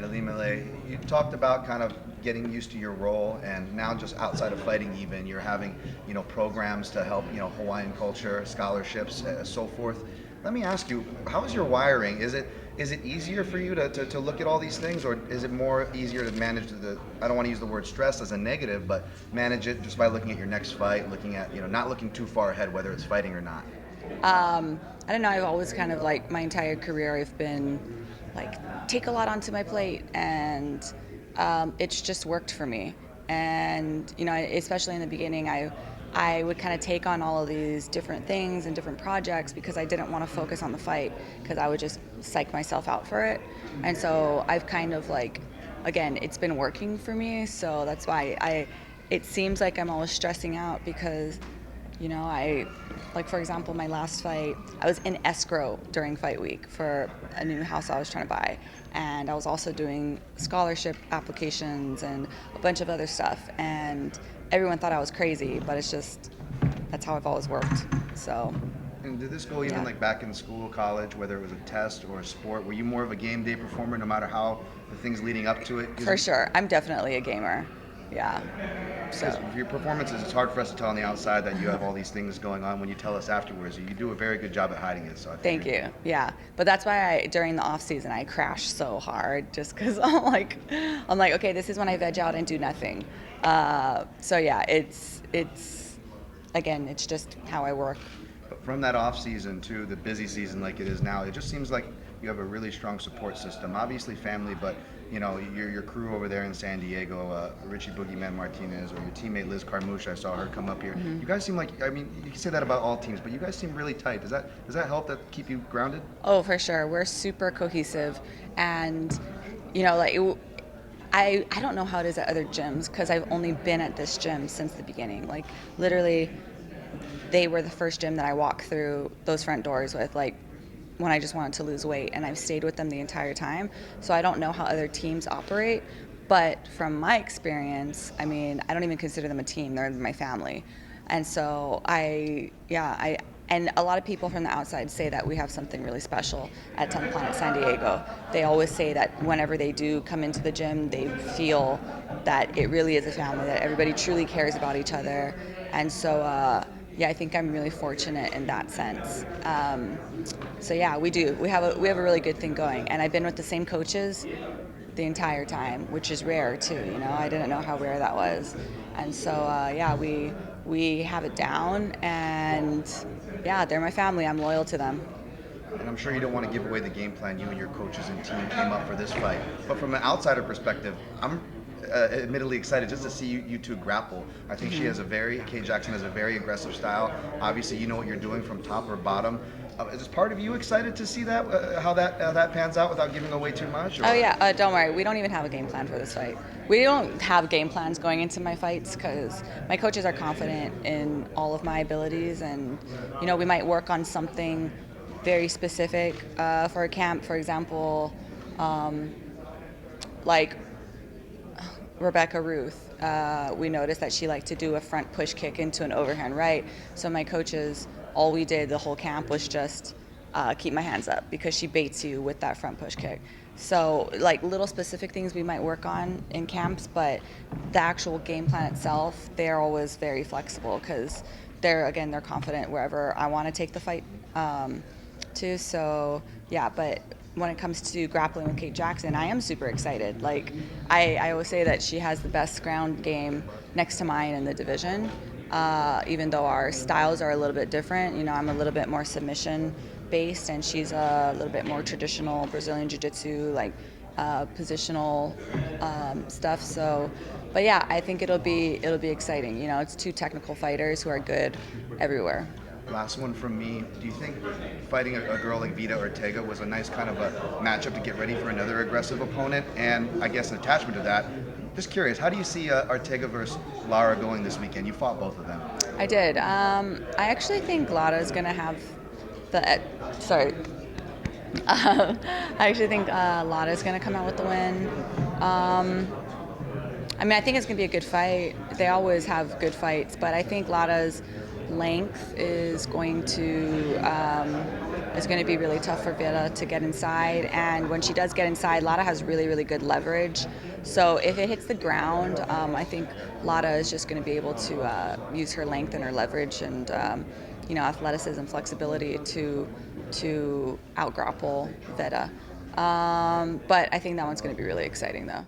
right, Ilima-Lei, you talked about kind of getting used to your role, and now just outside of fighting, even you're having programs to help Hawaiian culture, scholarships, so forth. Let me ask you, how is your wiring? Is it easier for you to look at all these things, or is it more easier to manage the, I don't want to use the word stress as a negative, but manage it just by looking at your next fight, looking at, not looking too far ahead, whether it's fighting or not? I don't know. I've always kind of like my entire career, I've been like take a lot onto my plate, and it's just worked for me. And especially in the beginning, I would kind of take on all of these different things and different projects because I didn't want to focus on the fight because I would just psych myself out for it. And so I've kind of like, again, it's been working for me. So that's why it seems like I'm always stressing out because I, like for example, my last fight, I was in escrow during fight week for a new house I was trying to buy. And I was also doing scholarship applications and a bunch of other stuff. And everyone thought I was crazy, but it's just, that's how I've always worked. So. And did this go even Yeah. like back in school, college, whether it was a test or a sport? Were you more of a game day performer no matter how the things leading up to it? For sure. I'm definitely a gamer. Yeah. Because So. your performances, it's hard for us to tell on the outside that you have all these things going on when you tell us afterwards. You do a very good job at hiding it. So I Thank you. Yeah, but that's why during the off season I crash so hard, just because I'm like, okay, this is when I veg out and do nothing. So yeah, it's again, it's just how I work. But from that off season to the busy season like it is now, it just seems like you have a really strong support system. Obviously family, but your crew over there in San Diego, Richie Boogeyman Martinez, or your teammate Liz Carmouche. I saw her come up here. Mm-hmm. You guys seem like, I mean, you can say that about all teams, but you guys seem really tight. Does that help that keep you grounded? Oh, for sure, we're super cohesive, and like. I don't know how it is at other gyms because I've only been at this gym since the beginning. Like literally, they were the first gym that I walked through those front doors with, like when I just wanted to lose weight, and I've stayed with them the entire time. So I don't know how other teams operate, but from my experience, I mean, I don't even consider them a team; they're my family. And so and a lot of people from the outside say that we have something really special at 10 Planet San Diego. They always say that whenever they do come into the gym, they feel that it really is a family, that everybody truly cares about each other. And so, I think I'm really fortunate in that sense. So yeah, we do. We have a really good thing going. And I've been with the same coaches the entire time, which is rare too. I didn't know how rare that was. And so, we have it down, and yeah, they're my family. I'm loyal to them. And I'm sure you don't want to give away the game plan you and your coaches and team came up for this fight. But from an outsider perspective, I'm admittedly excited just to see you two grapple. I think Kay Jackson has a very aggressive style. Obviously, you know what you're doing from top or bottom. Is part of you excited to see that, how that pans out without giving away too much? Or? Oh yeah, don't worry. We don't even have a game plan for this fight. We don't have game plans going into my fights because my coaches are confident in all of my abilities, and we might work on something very specific for a camp. For example, like Rebecca Ruth, we noticed that she liked to do a front push kick into an overhand right. So my coaches, all we did the whole camp was just keep my hands up because she baits you with that front push kick. So like little specific things we might work on in camps, but the actual game plan itself, they're always very flexible because they're confident wherever I want to take the fight to. So yeah, but when it comes to grappling with Kate Jackson, I am super excited. Like I always say that she has the best ground game next to mine in the division. Even though our styles are a little bit different, I'm a little bit more submission based, and she's a little bit more traditional Brazilian jiu-jitsu, like positional stuff. So, but yeah, I think it'll be exciting. It's two technical fighters who are good everywhere. Last one from me. Do you think fighting a girl like Vita Ortega was a nice kind of a matchup to get ready for another aggressive opponent? And I guess an attachment to that, just curious, how do you see Ortega versus Lara going this weekend? You fought both of them. I did. I actually think Lara's going to have sorry. I actually think Lara's going to come out with the win. I mean, I think it's going to be a good fight. They always have good fights, but I think Lara's length is going to be really tough for Veta to get inside. And when she does get inside, Lada has really, really good leverage. So if it hits the ground, I think Lada is just going to be able to use her length and her leverage and athleticism, flexibility to out grapple Veta. But I think that one's going to be really exciting though.